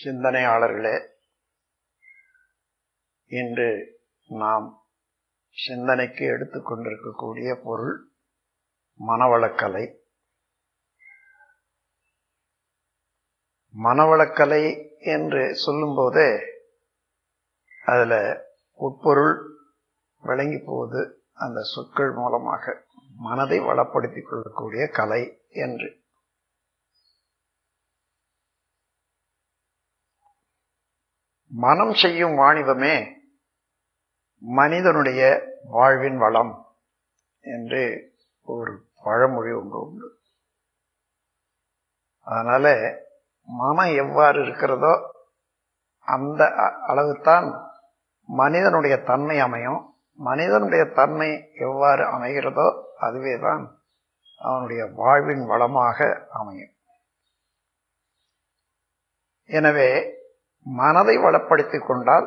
சிந்தனையாளர்களே, இன்று நாம் சிந்தனைக்கு எடுத்துக்கொண்டிருக்கக்கூடிய பொருள் மனவளக்கலை. மனவளக்கலை என்று சொல்லும்போதே அதில் உட்பொருள் விளங்கி போகுது. அந்த சொற்கள் மூலமாக மனதை வளப்படுத்திக் கொள்ளக்கூடிய கலை என்று. மனம் செய்யும் வாணிபமே மனிதனுடைய வாழ்வின் வளம் என்று ஒரு பழமொழி ஒன்று உண்டு. அதனால மனம் எவ்வாறு இருக்கிறதோ அந்த அளவுதான் மனிதனுடைய தன்மை அமையும். மனிதனுடைய தன்மை எவ்வாறு அமைகிறதோ அதுவேதான் அவனுடைய வாழ்வின் வளமாக அமையும். எனவே மனதை வளப்படுத்திக் கொண்டால்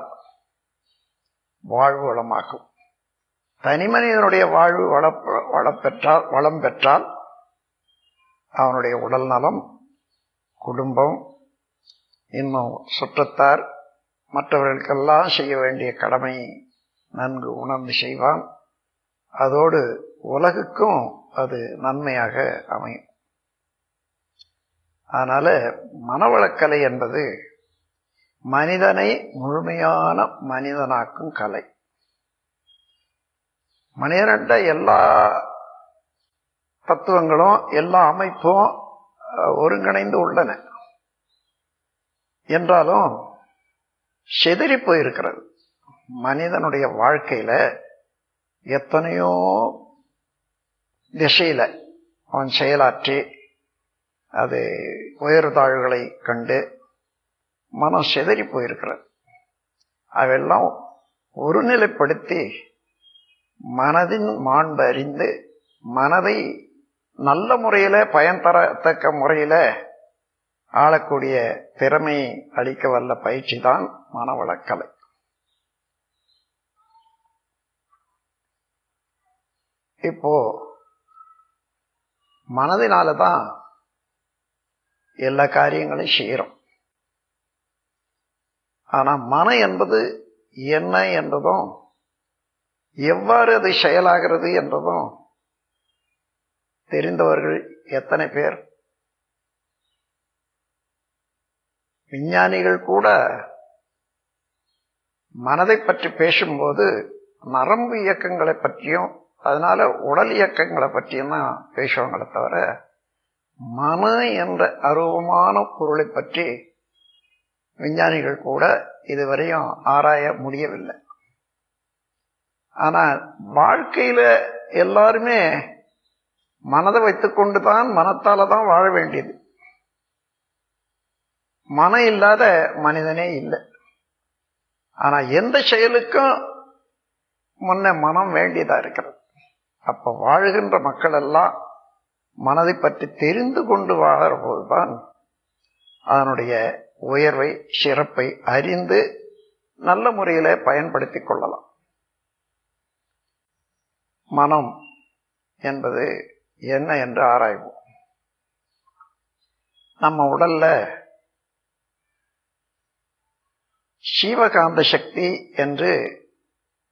வாழ்வு வளமாகும். தனி மனிதனுடைய வாழ்வு வளம் பெற்றால் அவனுடைய உடல் நலம், குடும்பம், இன்னும் சுற்றத்தார், மற்றவர்களுக்கெல்லாம் செய்ய வேண்டிய கடமை நன்கு உணர்ந்து செய்வான். அதோடு உலகுக்கும் அது நன்மையாக அமையும். அதனால மனவளக்கலை என்பது மனிதனை முழுமையான மனிதனாக்கும் கலை. மனிதனிட எல்லா தத்துவங்களும் எல்லா அமைப்பும் ஒருங்கிணைந்து உள்ளன என்றாலும் சிதறி போயிருக்கிறது. மனிதனுடைய வாழ்க்கையில எத்தனையோ திசையில அவன் செயலாற்றி அது உயர்தாழ்வுகளை கண்டு மனம் சிதறி போயிருக்கிறது. அவையெல்லாம் ஒருநிலைப்படுத்தி மனதின் மாண்பு அறிந்து மனதை நல்ல முறையில பயன் தரத்தக்க முறையில ஆளக்கூடிய திறமை அளிக்க வல்ல பயிற்சி தான் மனவளக்கலை. இப்போ மனதினாலதான் எல்லா காரியங்களையும் செய்யறோம். ஆனா மனம் என்பது என்ன என்றதும் எவ்வாறு அது செயலாகிறது என்றதும் தெரிந்தவர்கள் எத்தனை பேர்? விஞ்ஞானிகள் கூட மனதை பற்றி பேசும்போது நரம்பு இயக்கங்களை பற்றியும் அதனால உடல் இயக்கங்களை பற்றியும் தான் பேசுவாங்களே தவிர மன என்ற அருவமான பொருளை பற்றி விஞ்ஞானிகள் கூட இதுவரையும் ஆராய முடியவில்லை. ஆனா வாழ்க்கையில எல்லாருமே மனதை வைத்துக் கொண்டுதான் மனத்தால தான் வாழ வேண்டியது. மனம் இல்லாத மனிதனே இல்லை. ஆனா எந்த செயலுக்கும் முன்ன மனம் வேண்டியதா இருக்கிறது. அப்ப வாழ்கின்ற மக்கள் எல்லாம் மனதை பற்றி தெரிந்து கொண்டு வாழற போதுதான் அதனுடைய உயர்வை சிறப்பை அறிந்து நல்ல முறையில பயன்படுத்திக் கொள்ளலாம். மனம் என்பது என்ன என்று ஆராய்வோம். நம்ம உடல்ல சீவகாந்த சக்தி என்று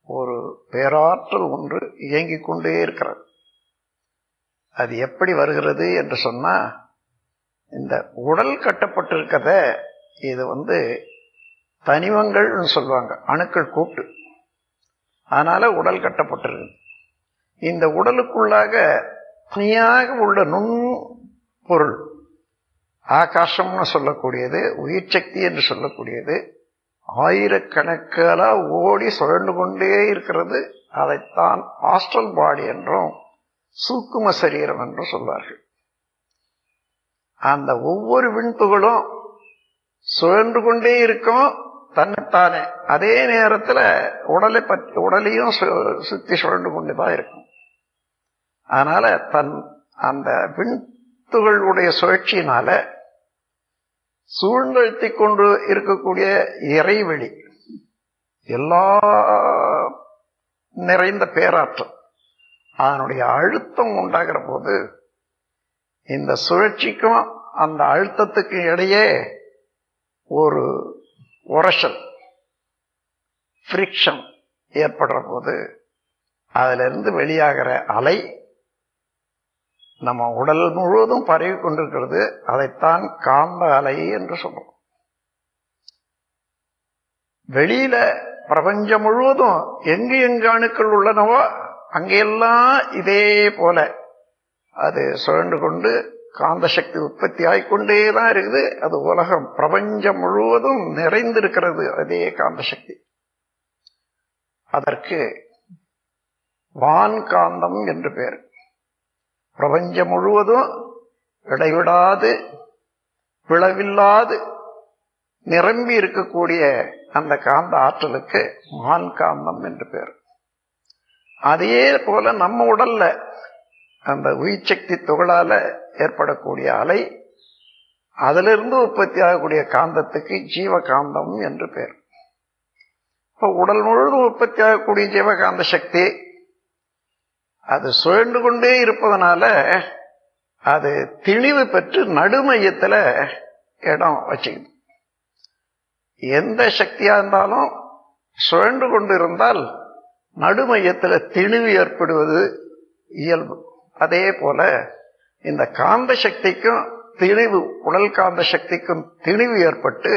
ஒரு பேராற்றல் ஒன்று இயங்கிக் கொண்டே இருக்கிறது. அது எப்படி வருகிறது என்று சொன்னா, இந்த உடல் கட்டப்பட்டிருக்கத இது தனிமங்கள் சொல்லுவாங்க, அணுக்கள் கூட்டு. அதனால உடல் கட்டப்பட்டிருக்கு. இந்த உடலுக்குள்ளாக தனியாக உள்ள நுண் பொருள் ஆகாசம்னு சொல்லக்கூடியது, உயிர் சக்தி என்று சொல்லக்கூடியது ஆயிரக்கணக்கான ஓடி சுழண்டு கொண்டே இருக்கிறது. அதைத்தான் ஆஸ்ட்ரல் பாடி என்றும் சூக்கும சரீரம் என்றும் சொல்வார்கள். அந்த ஒவ்வொரு விண்துகளும் சுழன்று கொண்டே இருக்கும் தன்னைத்தானே. அதே நேரத்துல உடலையும் சுத்தி சுழண்டு கொண்டுதான் இருக்கும். அதனால அந்த விண்துகளுடைய சுழற்சியினால சூழ்ந்தழுத்தி கொண்டு இருக்கக்கூடிய இறைவெளி எல்லா நிறைந்த பேராற்றல் அதனுடைய அழுத்தம் உண்டாகிற போது இந்த சுழற்சிக்கும் அந்த அழுத்தத்துக்கு இடையே ஒரு உரசல் ஃப்ரிக்ஷன் ஏற்படுற போது அதிலிருந்து வெளியாகிற அலை நம்ம உடல் முழுவதும் பரவி கொண்டிருக்கிறது. அதைத்தான் காந்த அலை என்று சொல்றோம். வெளியில பிரபஞ்சம் முழுவதும் எங்கு எங்கு அணுக்கள் உள்ளனவோ அங்கெல்லாம் இதே போல அது சுழன்று கொண்டு காந்த சக்தி உற்பத்தி ஆகிக்கொண்டேதான் இருக்குது. அது உலகம் பிரபஞ்சம் முழுவதும் நிறைந்திருக்கிறது அதே காந்த சக்தி. அதற்கு வான்காந்தம் என்று பெயர். பிரபஞ்சம் முழுவதும் இடைவிடாது பிளவில்லாது நிரம்பி இருக்கக்கூடிய அந்த காந்த ஆற்றலுக்கு வான்காந்தம் என்று பெயர். அதே போல நம்ம உடல்ல அந்த உயிர் சக்தி துகளால ஏற்படக்கூடிய அலை, அதிலிருந்து உற்பத்தி ஆகக்கூடிய காந்தத்துக்கு ஜீவகாந்தம் என்று பெயர். இப்ப உடல் முழுவதும் உற்பத்தி ஆகக்கூடிய ஜீவகாந்த சக்தி அது சுழன்று கொண்டே இருப்பதனால அது திணிவு பெற்று நடுமையத்துல இடம் வச்சுக்குது. எந்த சக்தியா இருந்தாலும் சுழன்று கொண்டு இருந்தால் நடுமையத்துல திணிவு ஏற்படுவது இயல்பு. அதே போல இந்த காந்த சக்திக்கும் திணிவு, உடல் காந்த சக்திக்கும் திணிவு ஏற்பட்டு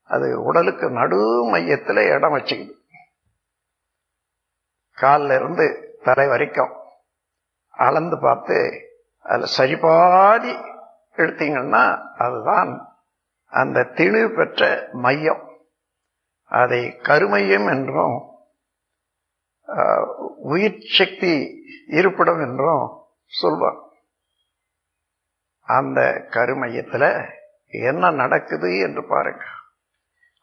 அது உடலுக்கு நடு மையத்துல இடம் வச்சுக்குது. காலில் இருந்து தலை வரைக்கும் அளந்து பார்த்து அதுல சரிபாதி எடுத்தீங்கன்னா அதுதான் அந்த திணிவு பெற்ற மையம். அதை கருமையம் என்றும் உயிர் சக்தி இருப்பிடம் என்றும் சொல்வார். அந்த கருமையத்துல என்ன நடக்குது என்று பாருங்க.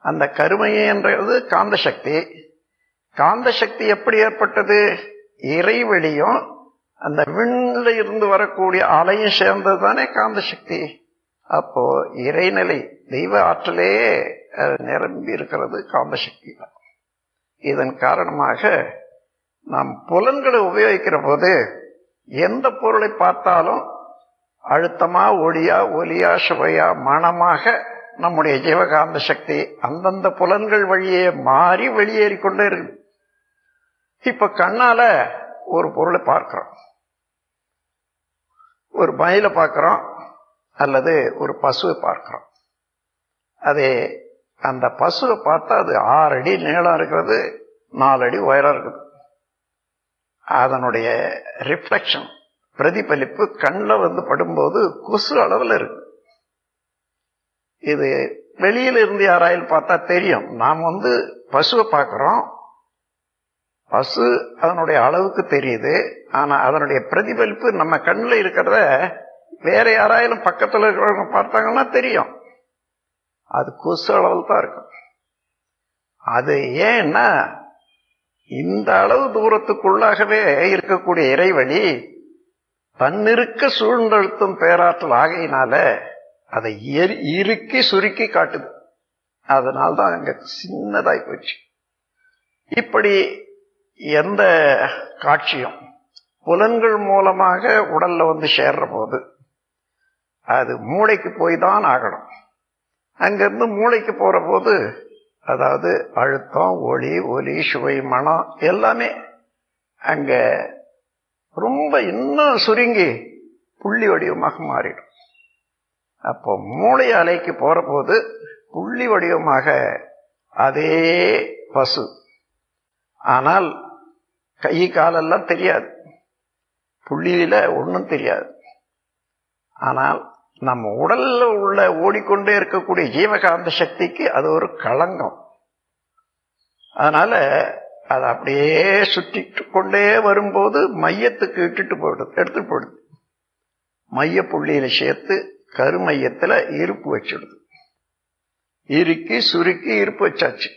அந்த கருமையம் என்றது காந்த சக்தி. காந்த சக்தி எப்படி ஏற்பட்டது? இறைவெளியும் அந்த விண்ணில் இருந்து வரக்கூடிய அலையும் சேர்ந்தது தானே காந்த சக்தி. அப்போ இறைநிலை தெய்வ ஆற்றலே நிரம்பி இருக்கிறது காந்த சக்தி. இதன் காரணமாக நாம் புலன்களை உபயோகிக்கிற போது எந்த பொருளை பார்த்தாலும் அழுத்தமா, ஒளியா, ஒலியா, சுவையா, மனமாக நம்முடைய ஜீவகாந்த சக்தி அந்தந்த புலன்கள் வழியே மாறி வெளியேறி கொண்டே இருக்கு. இப்ப கண்ணால ஒரு பொருளை பார்க்கிறோம், ஒரு மயிலை பார்க்கிறோம் அல்லது ஒரு பசுவை பார்க்கிறோம். அதே அந்த பசுவை பார்த்தா அது 6 அடி நீளம் இருக்கிறது, 4 அடி உயரம் இருக்குது. அதனுடைய ரிஃப்ளெக்ஷன், பிரதிபலிப்பு கண்ணில் வந்து படும்போது கொசு அளவில் இருக்கு. இது வெளியில இருந்து யாராயில் பார்த்தா தெரியும். நாம் வந்து பசுவை பார்க்கிறோம், பசு அதனுடைய அளவுக்கு தெரியுது. ஆனா அதனுடைய பிரதிபலிப்பு நம்ம கண்ணில் இருக்கிறத வேற யாராயிலும் பக்கத்தில் இருக்கிறவங்க பார்த்தாங்கன்னா தெரியும், அது கொசு அளவில் தான் இருக்கும். அது ஏன்னா இந்த அளவு தூரத்துக்குள்ளாகவே இருக்கக்கூடிய இறைவழி தன்னிருக்க சூழ்ந்தழுத்தும் பேராற்றல் ஆகையினால அதை இறுக்கி சுருக்கி காட்டுது. அதனால்தான் அங்க சின்னதாய் போச்சு. இப்படி எந்த காட்சியும் புலன்கள் மூலமாக உடல்ல வந்து சேர்ற போது அது மூளைக்கு போய் தான் ஆகணும். அங்கிருந்து மூளைக்கு போற போது அதாவது அழுத்தம், ஒளி, ஒலி, சுவை, மனம் எல்லாமே அங்க ரொம்ப இன்னும் சுருங்கி புள்ளி வடிவமாக மாறிடும். அப்போ மூளை அலைக்கு போற போது புள்ளி வடிவமாக அதே பசு, ஆனால் கை காலெல்லாம் தெரியாது, புள்ளியில ஒன்றும் தெரியாது. ஆனால் நம்ம உடல்ல உள்ள ஓடிக்கொண்டே இருக்கக்கூடிய ஜீவகாந்த சக்திக்கு அது ஒரு களங்கம். அதனால அது அப்படியே சுற்றி கொண்டே வரும்போது மையத்துக்கு எடுத்துட்டு போயிடுது. மைய புள்ளியில சேர்த்து கருமையத்துல இருப்பு வச்சிடுது. இறுக்கி சுருக்கி இருப்பு வச்சாச்சு.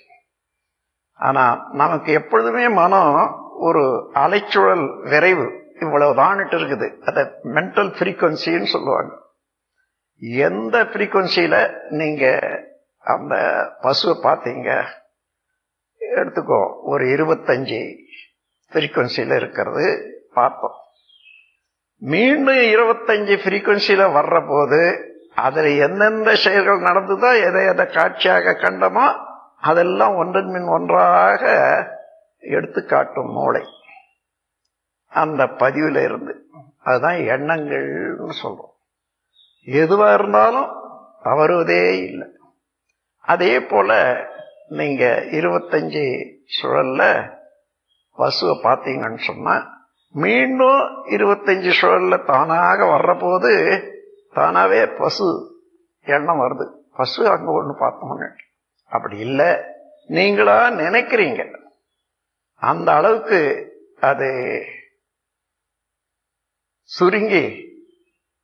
ஆனா நமக்கு எப்பொழுதுமே மனம் ஒரு அலைச்சுழல் விரைவு இவ்வளவுதான்ட்டு இருக்குது. அத மென்டல் ஃப்ரீக்வன்சின்னு சொல்லுவாங்க. எந்த ஃப்ரீக்வன்சியில நீங்க அந்த பசுவை பார்த்தீங்க எடுத்துக்கோ, ஒரு 25 ஃப்ரீக்வன்சியில இருக்கிறது பார்த்தோம். மீண்டும் 25 ஃப்ரீக்வன்சியில வர்ற போது அதுல எந்தெந்த செயல்கள் நடந்ததோ, எதை எதை காட்சியாக கண்டமோ அதெல்லாம் ஒன்றன் பின் ஒன்றாக எடுத்து காட்டும் மூளை அந்த பதிவுல இருந்து. அதுதான் எண்ணங்கள்னு சொல்றோம். எதுவா இருந்தாலும் தவறுவதே இல்லை. அதே போல நீங்க 25 சுழல்ல பசுவை பார்த்தீங்கன்னு சொன்னா, மீண்டும் 25 சுழல்ல தானாக வர்ற போது தானாவே பசு எண்ணம் வருது. பசு அங்க ஒண்ணு பார்த்தோம்னு. அப்படி இல்லை, நீங்களா நினைக்கிறீங்க. அந்த அளவுக்கு அது சுருங்கி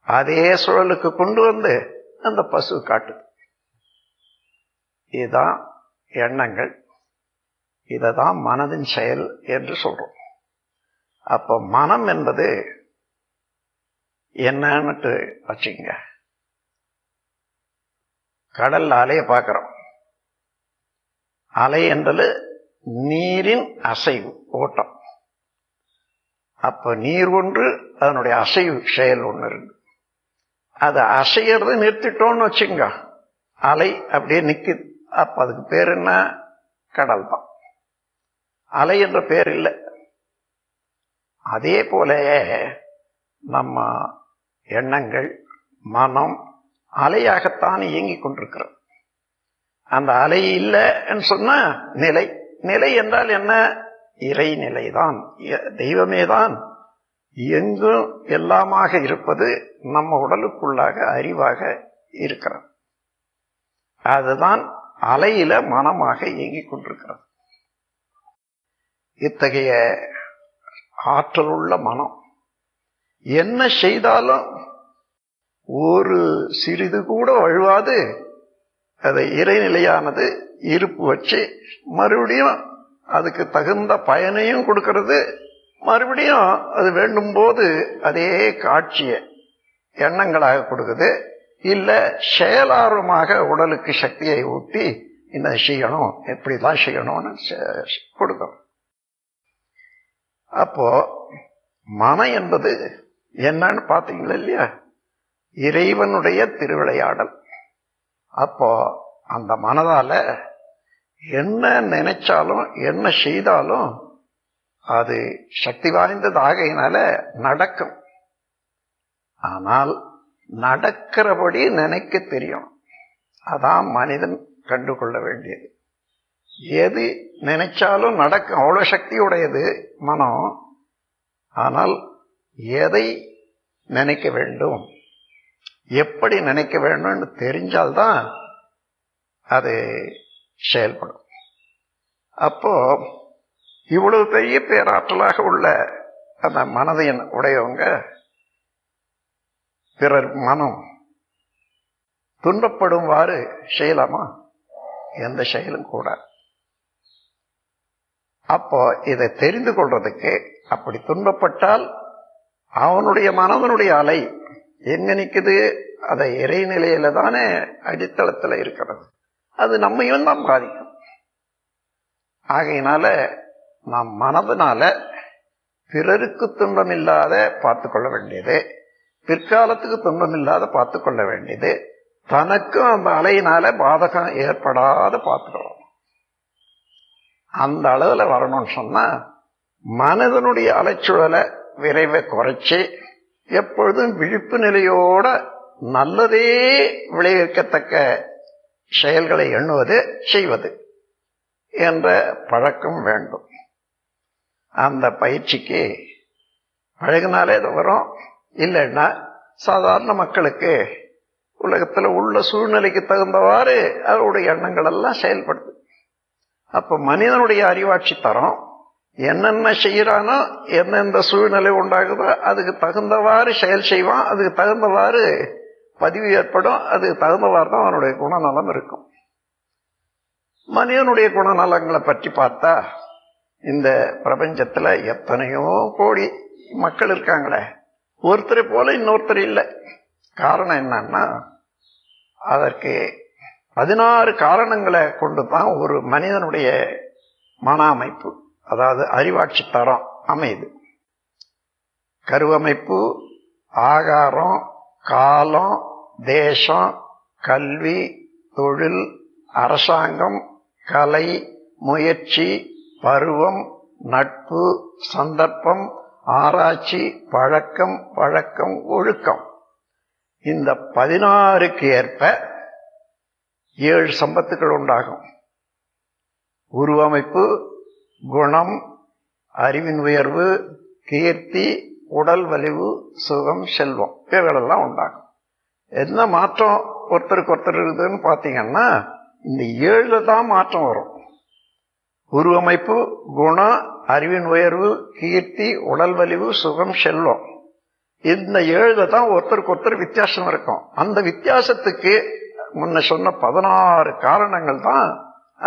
அதே சுழலுக்கு கொண்டு வந்து அந்த பசு காட்டுது. இதுதான் எண்ணங்கள். இததான் மனதின் செயல் என்று சொல்றோம். அப்ப மனம் என்பது என்னன்னு வச்சுங்க. கடல் அலையை பார்க்கிறோம். அலை என்றது நீரின் அசைவு, ஓட்டம். அப்ப நீர் ஒன்று, அதனுடைய அசைவு செயல் ஒன்று இருக்கு. அது அசைகிறது நிறுத்திட்டோம்னு வச்சுங்க, அலை அப்படியே நிக்குது. அப்ப அதுக்கு பேர் என்ன? கடல் தான். அலை என்ற பேர் இல்லை. அதே போல நம்ம எண்ணங்கள், மனம் அலையாகத்தான் இயங்கிக் கொண்டிருக்கிறது. அந்த அலை இல்லைன்னு சொன்னா நிலை. நிலை என்றால் என்ன? இறைநிலைதான், தெய்வமேதான் எங்கும் எல்லாமாக இருப்பது நம்ம உடலுக்குள்ளாக அறிவாக இருக்கிறது. அதுதான் அலையில மனமாக இயங்கிக் கொண்டிருக்கிறது. இத்தகைய ஆற்றல் உள்ள மனம் என்ன செய்தாலும் ஒரு சிறிது கூட வழுவாது. அதை இறைநிலையானது இருப்பு வச்சு மறுபடியும் அதுக்கு தகுந்த பயனையும் கொடுக்கிறது. மறுபடியும் அது வேண்டும் போது அதே காட்சிய எண்ணங்களாக கொடுக்குது. இல்ல செயலார்வமாக உடலுக்கு சக்தியை ஊட்டி இந்த செய்யணும், எப்படிதான் செய்யணும்னு கொடுக்கும். அப்போ மனம் என்பது என்னன்னு பாத்தீங்களா இல்லையா? இறைவனுடைய திருவிளையாடல். அப்போ அந்த மனதால என்ன நினைச்சாலும் என்ன செய்தாலும் அது சக்தி வாய்ந்ததாகையினால நடக்கும். ஆனால் நடக்கிறபடி நினைக்க தெரியும். அதான் மனிதன் கண்டுகொள்ள வேண்டியது. எது நினைச்சாலும் நடக்கும், அவ்வளவு சக்தியுடையது மனம். ஆனால் எதை நினைக்க வேண்டும், எப்படி நினைக்க வேண்டும்னு தெரிஞ்சால்தான் அது செயல்படும். அப்போ இவ்வளவு பெரிய பேராற்றலாக உள்ள அந்த மனதின் உடையவங்க பிறர் மனம் துன்பப்படும்வாறு செய்யலாமா? எந்த செயலும் கூட. அப்போ இதை தெரிந்து கொள்றதுக்கு, அப்படி துன்பப்பட்டால் அவனுடைய மனதனுடைய அலை எங்க நிக்குது? அதை இறைநிலையில தானே அடித்தளத்துல இருக்கிறது. அது நம்மையும் தான் பாதிக்கும். ஆகையினால நாம் மனதினால பிறருக்கு துன்பம் இல்லாத பார்த்து கொள்ள வேண்டியது, பிற்காலத்துக்கு துன்பம் இல்லாத பார்த்து கொள்ள வேண்டியது, தனக்கும் அந்த அலையினால பாதகம் ஏற்படாத பார்த்துக்கணும். அந்த அளவுல வரணும்னு சொன்னா மனதனுடைய அலைச்சூழலை விரைவை குறைச்சி எப்பொழுதும் விழிப்பு நிலையோட நல்லதே விளைவிக்கத்தக்க செயல்களை எண்ணுவது, செய்வது என்ற பழக்கம் வேண்டும். அந்த பயிற்சிக்கு பழகினாலே அது வரும். இல்லைன்னா சாதாரண மக்களுக்கு உலகத்தில் உள்ள சூழ்நிலைக்கு தகுந்தவாறு அவருடைய எண்ணங்கள் எல்லாம் செயல்படுது. அப்ப மனிதனுடைய அறிவாட்சி தரம் என்னென்ன செய்யறானோ, எந்தெந்த சூழ்நிலை உண்டாகுதோ அதுக்கு தகுந்தவாறு செயல் செய்வான். அதுக்கு தகுந்தவாறு பதிவு ஏற்படும். அதுக்கு தகுந்தவாறு தான் அவனுடைய குணநலம் இருக்கும். மனிதனுடைய குணநலங்களை பற்றி பார்த்தா இந்த பிரபஞ்சத்துல எத்தனையோ கோடி மக்கள் இருக்காங்களே, ஒருத்தரை போல இன்னொருத்தர் இல்லை. காரணம் என்னன்னா, அதற்கு 16 காரணங்களை கொண்டுதான் ஒரு மனிதனுடைய மன அமைப்பு, அதாவது அறிவாட்சி தரம் அமையுது. கருவமைப்பு, ஆகாரம், காலம், தேசம், கல்வி, தொழில், அரசாங்கம், கலை, முயற்சி, பருவம், நட்பு, சந்தர்ப்பம், ஆராய்ச்சி, பழக்கம், வழக்கம், ஒழுக்கம். இந்த 16க்கு ஏற்ப 7 சம்பத்துக்கள் உண்டாகும். உருவமைப்பு, குணம், அறிவின் உயர்வு, கீர்த்தி, உடல் வலிவு, சுகம், செல்வம், இவைகளெல்லாம் உண்டாகும். என்ன மாற்றம் ஒருத்தருக்கு ஒருத்தர் இருக்குதுன்னு பாத்தீங்கன்னா இந்த 7 தான் மாற்றம் வரும். உருவமைப்பு, குணம், அறிவின் உயர்வு, கீர்த்தி, உடல் வலிவு, சுகம், செல்வம், இந்த 7 தான் ஒருத்தருக்கு ஒருத்தர் வித்தியாசம் இருக்கும். அந்த வித்தியாசத்துக்கு முன்ன சொன்ன 16 காரணங்கள் தான்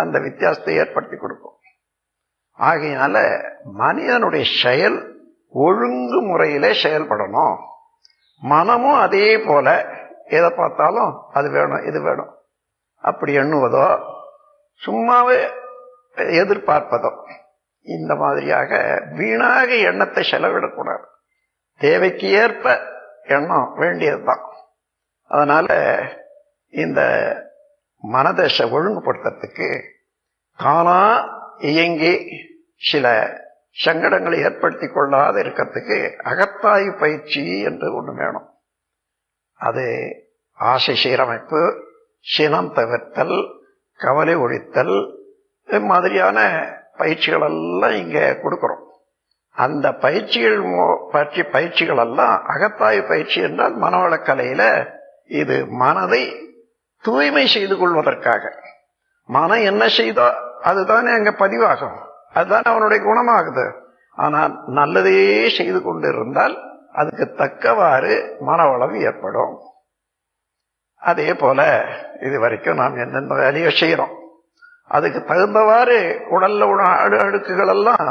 அந்த வித்தியாசத்தை ஏற்படுத்தி கொடுக்கும். ஆகையினால மனிதனுடைய செயல் ஒழுங்கு முறையிலே செயல்படணும். மனமும் அதே போல எதை பார்த்தாலும் அது வேணும் இது வேணும் அப்படி எண்ணுவதோ சும்மாவே எதிர்பார்ப்பதோ இந்த மாதிரியாக வீணாக எண்ணத்தை செலவிடக்கூடாது. தேவைக்கு ஏற்ப எண்ணம் வேண்டியதுதான். அதனால இந்த மனதை ஒழுங்குபடுத்துறதுக்கு தானா இயங்கி சில சங்கடங்களை ஏற்படுத்தி கொள்ளாத இருக்கிறதுக்கு அகத்தாய்வு பயிற்சி என்று ஒன்று வேணும். அது ஆசை சீரமைப்பு, சினம் தவிர்த்தல், கவலை ஒழித்தல் மாதிரியான பயிற்சிகள் எல்லாம் இங்க கொடுக்கிறோம். அந்த பயிற்சிகள் எல்லாம் அகத்தாய்வு பயிற்சி என்றால் மனவளக்கலையில இது மனதை தூய்மை செய்து கொள்வதற்காக. மனம் என்ன செய்தோ அதுதானே அங்க பதிவாகும், அதுதானே அவனுடைய குணமாகுது. ஆனால் நல்லதே செய்து கொண்டு இருந்தால் அதுக்கு தக்கவாறு மனவளம் ஏற்படும். அதே போல இது வரைக்கும் நாம் எந்தெந்த வேலையை செய்யறோம் அதுக்கு தகுந்தவாறு உடல்ல அடுக்குகள் எல்லாம்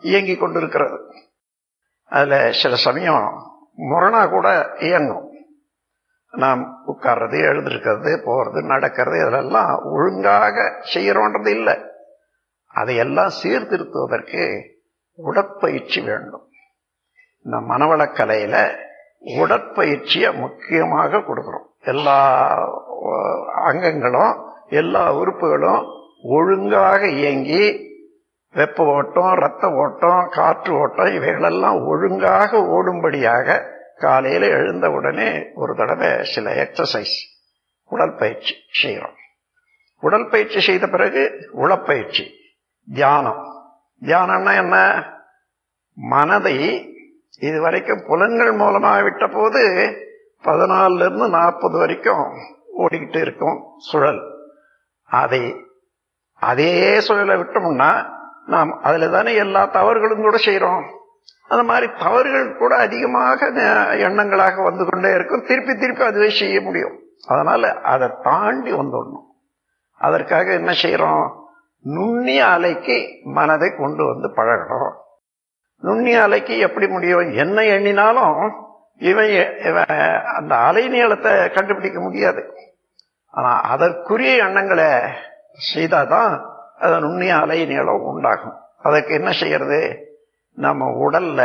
இயங்கி கொண்டிருக்கிறது. அதுல சில சமயம் முரணா கூட இயங்கும். நாம் உட்கார்றது, எழுந்திருக்கிறது, போறது, நடக்கிறது, இதெல்லாம் ஒழுங்காக செய்யறோன்றது இல்லை. அதையெல்லாம் சீர்திருத்துவதற்கு உடற்பயிற்சி வேண்டும். இந்த மனவளக்கலையில உடற்பயிற்சியை முக்கியமாக கொடுக்கிறோம். எல்லா அங்கங்களும் எல்லா உறுப்புகளும் ஒழுங்காக இயங்கி வெப்ப ஓட்டம், ரத்த ஓட்டம், காற்று ஓட்டம் இவைகளெல்லாம் ஒழுங்காக ஓடும்படியாக காலையில எழுந்த உடனே ஒரு தடவை சில எக்ஸசைஸ் உடற்பயிற்சி செய்யறோம். உடற்பயிற்சி செய்த பிறகு உளப்பயிற்சி, தியானம். தியானம்னா என்ன? மனதை இதுவரைக்கும் புலன்கள் மூலமாக விட்ட போது 14 இருந்து 40 வரைக்கும் ஓடிக்கிட்டு இருக்கும் சுழல். அதே சுழலை விட்டோம்னா நாம் அதுல தானே எல்லா தவறுகளும் கூட செய்யறோம். அந்த மாதிரி தவறுகள் கூட அதிகமாக எண்ணங்களாக வந்து கொண்டே இருக்கும். திருப்பி திருப்பி அதுவே செய்ய முடியும். அதனால அதை தாண்டி வந்துடணும். அதற்காக என்ன செய்யறோம்? நுண்ணிய அலைக்கு மனதை கொண்டு வந்து பழகணும். நுண்ணிய அலைக்கு எப்படி முடியும்? என்ன எண்ணினாலும் இவன் அந்த அலை நீளத்தை கண்டுபிடிக்க முடியாது. ஆனா அதற்குரிய எண்ணங்களை செய்தாதான் அது நுண்ணிய அலை நீளம் உண்டாகும். அதற்கு என்ன செய்யறது? நம்ம உடல்ல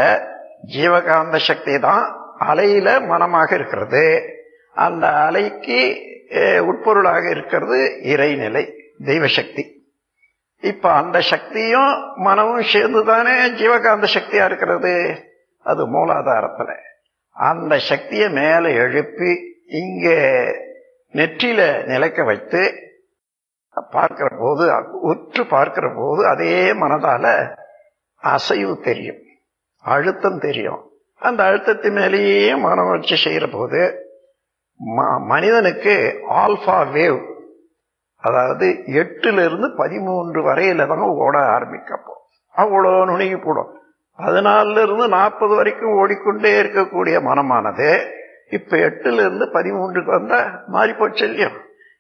ஜீவகாந்த சக்தி தான் அலையில மனமாக இருக்கிறது. அந்த அலைக்கு உட்பொருளாக இருக்கிறது இறைநிலை, தெய்வ சக்தி. இப்ப அந்த சக்தியும் மனமும் சேர்ந்துதானே ஜீவகாந்த சக்தியா இருக்கிறது. அது மூலாதாரத்துல அந்த சக்தியை மேல எழுப்பி இங்க நெற்றியில நிலைக்க வைத்து பார்க்கிற போது, உற்று பார்க்கிற போது அதே மனதால அசைவு தெரியும், அழுத்தம் தெரியும். அந்த அழுத்தத்தின் மேலேயே மனம் வச்சு செய்யற போது மனிதனுக்கு ஆல்பா வேவ், அதாவது 8 இருந்து 13 வரையில தான் ஓட ஆரம்பிக்கப்போ அவ்வளோ நுணுகி போடும். 14 இருந்து 40 வரைக்கும் ஓடிக்கொண்டே இருக்கக்கூடிய மனமானது இப்ப 8 இருந்து 13க்கு வந்தா மாறி போச்சு இல்லையா?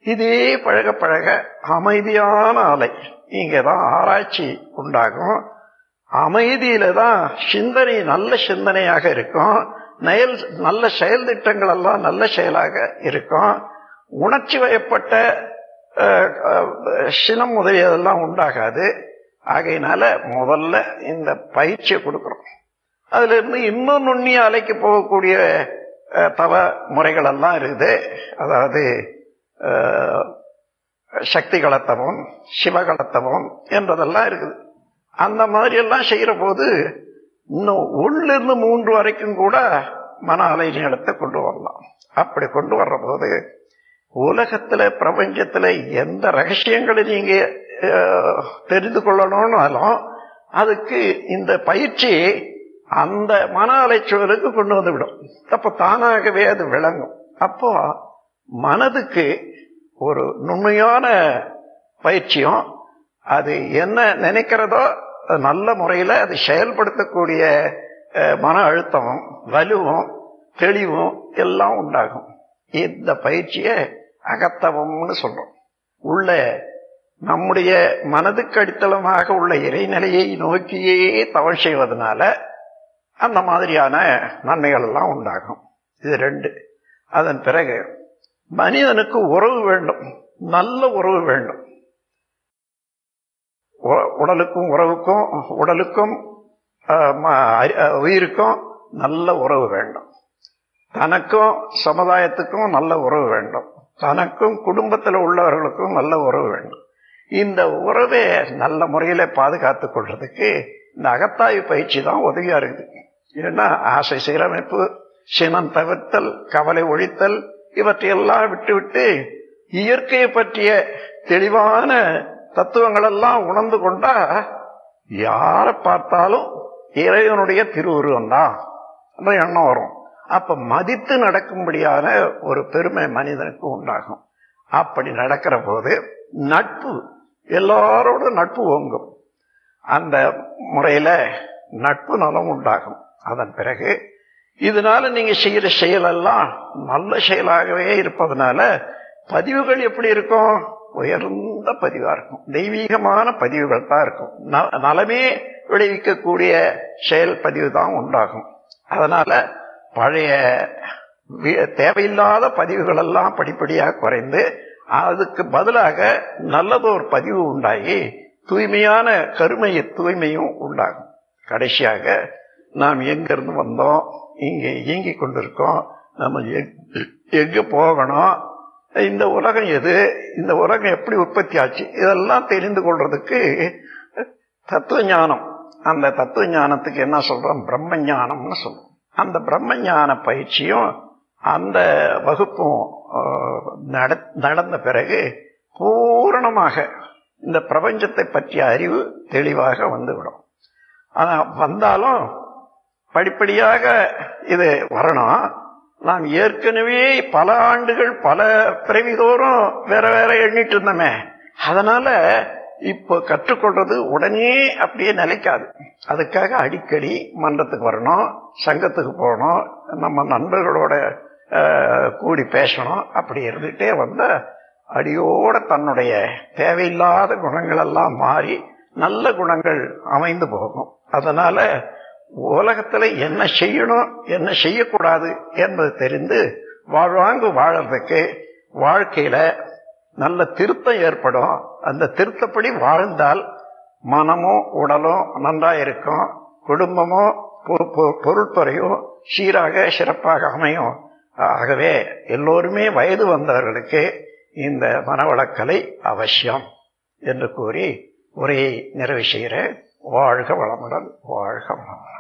இதே பழக பழக அமைதியான அலை இங்கதான் ஆராய்ச்சி உண்டாகும். அமைதியில தான் சிந்தனை நல்ல சிந்தனையாக இருக்கும். நல்ல செயல் திட்டங்கள் எல்லாம் நல்ல செயலாக இருக்கும். உணர்ச்சி வயப்பட்ட சினம் முதலியதெல்லாம் உண்டாகாது. ஆகையினால முதல்ல இந்த பயிற்சியை கொடுக்கிறோம். அதுல இருந்து இன்னும் நுண்ணிய அலைக்கு போகக்கூடிய தவ முறைகள் எல்லாம் இருக்குது. அதாவது சக்தி கலத்தவம், சிவகலத்தவம் என்றதெல்லாம் இருக்குது. அந்த மாதிரி எல்லாம் செய்யற போது இன்னும் 1 - 3 வரைக்கும் கூட மன அலை நீளத்தை கொண்டு வரலாம். அப்படி கொண்டு வர்ற போது உலகத்துல பிரபஞ்சத்துல எந்த ரகசியங்களை நீங்க தெரிந்து கொள்ளணும்னாலும் அதுக்கு இந்த பயிற்சி அந்த மன அலைச்சூழலுக்கு கொண்டு வந்து விடும். அப்ப தானாகவே அது விளங்கும். அப்போ மனதுக்கு ஒரு நுண்மையான பயிற்சியும் அது என்ன நினைக்கிறதோ நல்ல முறையில அது செயல்படுத்தக்கூடிய மன அழுத்தமும் வலுவும் தெளிவும் எல்லாம் உண்டாகும். இந்த பயிற்சியை அகத்தவம்னு சொல்றோம். உள்ள நம்முடைய மனதுக்கு அடித்தளமாக உள்ள இறைநிலையை நோக்கியே தவம் செய்வதனால அந்த மாதிரியான நன்மைகள் எல்லாம் உண்டாகும். இது 2. அதன் பிறகு மனிதனுக்கு உறவு வேண்டும், நல்ல உறவு வேண்டும். உடலுக்கும் உறவுக்கும், உடலுக்கும் உயிருக்கும் நல்ல உறவு வேண்டும். தனக்கும் சமுதாயத்துக்கும் நல்ல உறவு வேண்டும். தனக்கும் குடும்பத்தில் உள்ளவர்களுக்கும் நல்ல உறவு வேண்டும். இந்த உறவை நல்ல முறையில பாதுகாத்துக் கொள்றதுக்கு இந்த அகத்தாய்வு பயிற்சி தான் உதவியா இருக்குது. ஏன்னா ஆசை சீரமைப்பு, சினம் தவிர்த்தல், கவலை ஒழித்தல் இவற்றையெல்லாம் விட்டு இயற்கையை பற்றிய தெளிவான தத்துவங்கள் எல்லாம் உணர்ந்து கொண்டா யாரை பார்த்தாலும் இறைவனுடைய திருவுருவம் தான் எண்ணம் வரும். அப்ப மதித்து நடக்கும்படியான ஒரு பெருமை மனிதனுக்கு உண்டாகும். அப்படி நடக்கிற போது நட்பு, எல்லாரோட நட்பு ஓங்கும். அந்த முறையில நட்பு நலம் உண்டாகும். அதன் பிறகு இதனால நீங்க செய்யற செயலெல்லாம் நல்ல செயலாகவே இருப்பதனால பதிவுகள் எப்படி இருக்கும்? உயர்ந்த பதிவா இருக்கும். தெய்வீகமான பதிவுகள் தான் இருக்கும். நலமே விளைவிக்கக்கூடிய செயல் பதிவு தான் உண்டாகும். அதனால பழைய தேவையில்லாத பதிவுகள் எல்லாம் படிப்படியாக குறைந்து அதுக்கு பதிலாக நல்லதோர் பதிவு உண்டாகி தூய்மையான தூய்மையும் உண்டாகும். கடைசியாக நாம் எங்கிருந்து வந்தோம், இங்கே இயங்கிக் கொண்டிருக்கோம், நம்ம எங்க போகணும், இந்த உலகம் எது, இந்த உலகம் எப்படி உற்பத்தி ஆச்சு, இதெல்லாம் தெரிந்து கொள்றதுக்கு தத்துவ ஞானம். அந்த தத்துவ ஞானத்துக்கு என்ன சொல்றோம்? பிரம்ம ஞானம்னு சொல்றோம். அந்த பிரம்ம ஞான பயிற்சியும் அந்த வகுப்பும் நடந்த பிறகு பூரணமாக இந்த பிரபஞ்சத்தை பற்றிய அறிவு தெளிவாக வந்துவிடும். ஆனா வந்தாலும் படிப்படியாக இது வரணும். நாம் ஏற்கனவே பல ஆண்டுகள் பல பிறவிதோறும் வேற வேற எண்ணிட்டு இருந்தோமே, அதனால இப்போ கற்றுக்கொள்றது உடனே அப்படியே நிலைக்காது. அதுக்காக அடிக்கடி மன்றத்துக்கு வரணும், சங்கத்துக்கு போகணும், நம்ம நண்பர்களோட கூடி பேசணும். அப்படி இருந்துட்டே வந்த அடியோட தன்னுடைய தேவையில்லாத குணங்கள் எல்லாம் மாறி நல்ல குணங்கள் அமைந்து போகும். அதனால உலகத்துல என்ன செய்யணும் என்ன செய்யக்கூடாது என்பது தெரிந்து வாழ்வாங்கு வாழறதுக்கு வாழ்க்கையில நல்ல திருத்தம் ஏற்படும். அந்த திருத்தப்படி வாழ்ந்தால் மனமும் உடலும் நன்றா இருக்கும், குடும்பமும் பொருட்துறையும் சீராக சிறப்பாக அமையும். ஆகவே எல்லோருமே வயது வந்தவர்களுக்கு இந்த மனவளக்கலை அவசியம் என்று கூறி உரையை நிறைவு செய்கிறேன். வாழ்க வளமுடன், வாழ்க வளமுடன்.